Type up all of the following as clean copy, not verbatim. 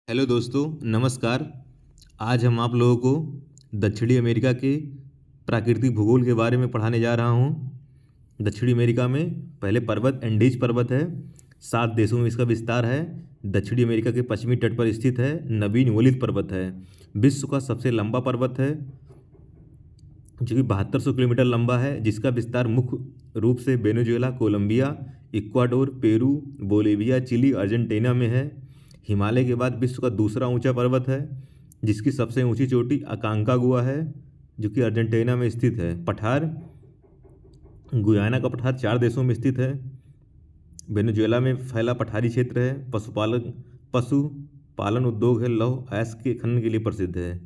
Hello दोस्तों, नमस्कार। आज हम आप लोगों को दक्षिणी अमेरिका के प्राकृतिक भूगोल के बारे में पढ़ाने जा रहा हूँ। दक्षिणी अमेरिका में पहले पर्वत एंडीज पर्वत है। 7 देशों में इसका विस्तार है। दक्षिणी अमेरिका के पश्चिमी तट पर स्थित है। नवीन वोलित पर्वत है। विश्व का सबसे लंबा पर्वत है जो कि 7200 किलोमीटर लंबा है, जिसका विस्तार मुख्य रूप से Venezuela, Colombia, Ecuador, Peru, Bolivia, Chile, Argentina में है। हिमालय के बाद विश्व का दूसरा ऊंचा पर्वत है, जिसकी सबसे ऊंची चोटी अकांकागुआ है, जो कि अर्जेंटीना में स्थित है। पठार गुयाना का पठार 4 देशों में स्थित है। वेनेजुएला में फैला पठारी क्षेत्र है। पशुपालन उद्योग है। लौह अयस्क के खनन के लिए प्रसिद्ध है।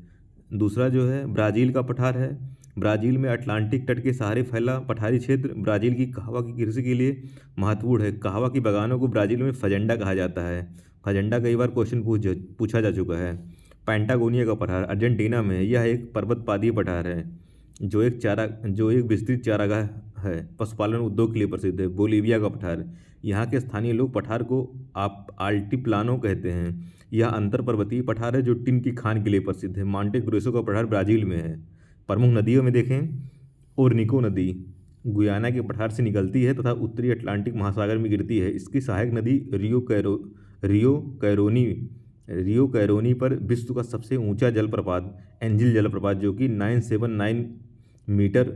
दूसरा जो है ब्राज़ील का पठार है। ब्राज़ील में अटलांटिक तट के सहारे फैला पठारी क्षेत्र ब्राज़ील की कहवा की कृषि के लिए महत्वपूर्ण है। कहवा की बागानों को ब्राज़ील में फजेंडा कहा जाता है। फजेंडा कई बार क्वेश्चन पूछा जा चुका है। पैंटागोनिया का पठार अर्जेंटीना में है। यह एक पर्वतपादीय पठार है जो एक विस्तृत चारागाह है। पशुपालन उद्योग के लिए प्रसिद्ध है। बोलीविया का पठार, यहाँ के स्थानीय लोग पठार को आप आल्टीप्लानो कहते हैं। यह अंतर पर्वतीय पठार है जो टिन की खान के लिए प्रसिद्ध है। मांटे ग्रोसो का पठार ब्राज़ील में है। प्रमुख नदियों में देखें, ओरनिको नदी गुयाना के पठार से निकलती है तथा उत्तरी अटलांटिक महासागर में गिरती है। इसकी सहायक नदी रियो कैरोनी पर विश्व का सबसे ऊंचा जलप्रपात एंजिल जलप्रपात, जो कि 979 मीटर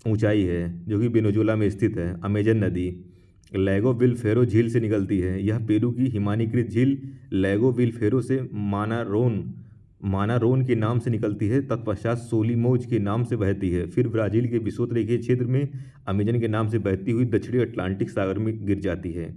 ऊंचाई है, जो कि वेनेजुएला में स्थित है। अमेजन नदी लैगो विल झील से निकलती है। यह पेरू की हिमानीकृत झील लैगो विल से मानारोन के नाम से निकलती है। तत्पश्चात सोलिमोज के नाम से बहती है। फिर ब्राज़ील के विषुवतरेखीय क्षेत्र में अमेजन के नाम से बहती हुई दक्षिणी अटलांटिक सागर में गिर जाती है।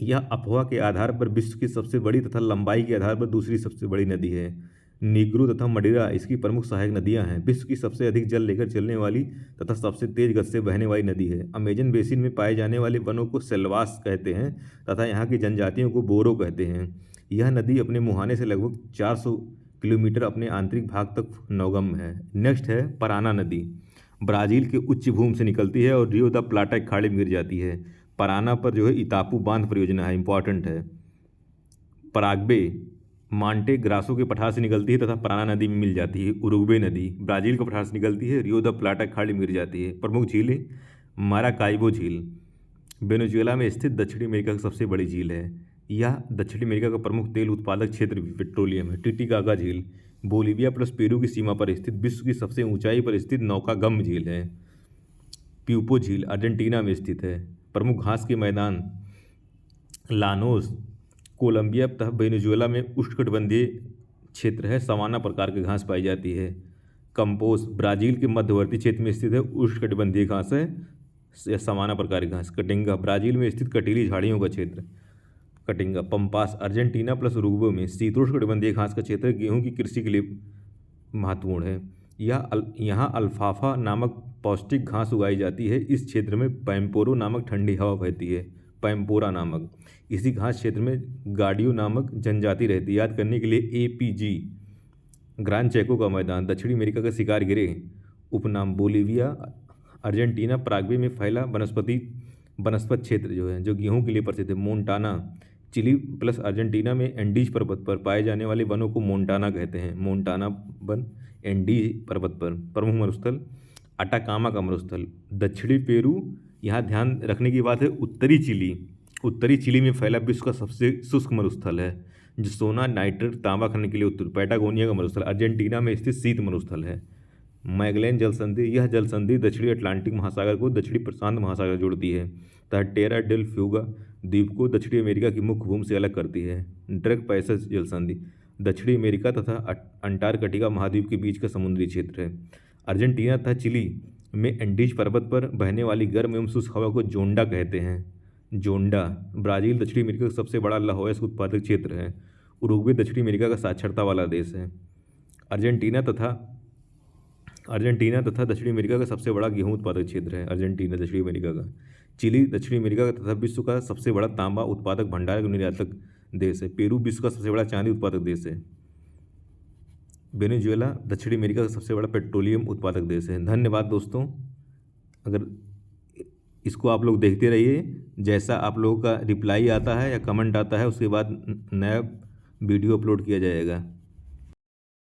यह अफवाह के आधार पर विश्व की सबसे बड़ी तथा लंबाई के आधार पर दूसरी सबसे बड़ी नदी है। नीग्रो तथा मडिरा इसकी प्रमुख सहायक नदियां हैं। विश्व की सबसे अधिक जल लेकर चलने वाली तथा सबसे तेज गति से बहने वाली नदी है। अमेजन बेसिन में पाए जाने वाले वनों को सेल्वास कहते हैं तथा यहाँ की जनजातियों को बोरो कहते हैं। यह नदी अपने मुहाने से लगभग 400 किलोमीटर अपने आंतरिक भाग तक नौगम्य है। नेक्स्ट है पराना नदी। ब्राज़ील के उच्च भूमि से निकलती है और रियो द प्लाटा अखाड़े में गिर जाती है। पराना पर जो है इतापू बांध परियोजना है, इंपॉर्टेंट है। पराग्वे मांटे ग्रासो के पठार से निकलती है तथा पराना नदी में मिल जाती है। उरुग्वे नदी ब्राज़ील के पठार से निकलती है, रियो द प्लाटा खाड़ी में गिर जाती है। प्रमुख झीलें माराकाइबो झील वेनेजुएला में स्थित दक्षिणी अमेरिका की सबसे बड़ी झील है। यह दक्षिणी अमेरिका का प्रमुख तेल उत्पादक क्षेत्र पेट्रोलियम है। टिटिकाका झील बोलीविया प्लस पेरू की सीमा पर स्थित विश्व की सबसे ऊंचाई पर स्थित नौकागम्य झील है। प्यूपो झील अर्जेंटीना में स्थित है। प्रमुख घास के मैदान लानोस कोलंबिया तथा वेनेजुएला में उष्णकटिबंधीय क्षेत्र है। सवाना प्रकार की घास पाई जाती है। कंपोस ब्राज़ील के मध्यवर्ती क्षेत्र में स्थित है। उष्णकटिबंधीय घास है या सवाना प्रकार की घास। कटिंगा ब्राज़ील में स्थित कटीली झाड़ियों का क्षेत्र। Katinga pampas Argentina plus Uruguay में शीतोष्णकटिबंधीय घास का क्षेत्र गेहूं की कृषि के लिए महत्वपूर्ण है। यहाँ अल्फाफा नामक पौष्टिक घास उगाई जाती है। इस क्षेत्र में पैम्पोरो नामक ठंडी हवा बहती है। पैम्पोरा नामक इसी घास क्षेत्र में गाडियो नामक जनजाति रहती है। याद करने के लिए APG ग्रान चेको का मैदान दक्षिणी अमेरिका का शिकार गिरह उपनाम बोलीविया अर्जेंटीना पराग्वे में फैला वनस्पत क्षेत्र जो है जो गेहूं के लिए प्रसिद्ध है। मोन्टाना चिली प्लस अर्जेंटीना में एंडीज पर्वत पर पाए जाने वाले वनों को मोन्टाना कहते हैं। मोन्टाना वन एंडीज पर्वत पर। प्रमुख मरुस्थल अटाकामा का मरुस्थल दक्षिणी पेरू। यहाँ ध्यान रखने की बात है उत्तरी चिली में फैला विश्व का सबसे शुष्क मरुस्थल है जो सोना नाइट्रेट तांबा खनन के लिए उत्तर। पैटागोनिया का मरुस्थल अर्जेंटीना में स्थित शीत मरुस्थल है। मैगलेन जल संधि यह जल संधि दक्षिणी अटलांटिक महासागर को दक्षिणी प्रशांत महासागर जोड़ती है तथा टेरा डेल फ्यूगा द्वीप को दक्षिणी अमेरिका की मुख्य भूमि से अलग करती है। ड्रग पैसेज जल संधि दक्षिणी अमेरिका तथा अंटार्कटिका महाद्वीप के बीच का समुद्री क्षेत्र है। अर्जेंटीना तथा चिली में एंडीज पर्वत पर बहने वाली गर्म एवं शुष्क हवा को जोंडा कहते हैं। जोंडा ब्राज़ील दक्षिणी अमेरिका का सबसे बड़ा लौह अयस्क उत्पादक क्षेत्र है। उरुग्वे दक्षिणी अमेरिका का साक्षरता वाला देश है। अर्जेंटीना तथा दक्षिणी अमेरिका का सबसे बड़ा गेहूं उत्पादक क्षेत्र है। अर्जेंटीना दक्षिणी अमेरिका का। चिली दक्षिणी अमेरिका का तथा विश्व का सबसे बड़ा तांबा उत्पादक भंडार एवं निर्यातक देश है। पेरू विश्व का सबसे बड़ा चांदी उत्पादक देश है। वेनेजुएला दक्षिणी अमेरिका का सबसे बड़ा पेट्रोलियम उत्पादक देश है। धन्यवाद दोस्तों। अगर इसको आप लोग देखते रहिए, जैसा आप लोगों का रिप्लाई आता है या कमेंट आता है उसके बाद नया वीडियो अपलोड किया जाएगा।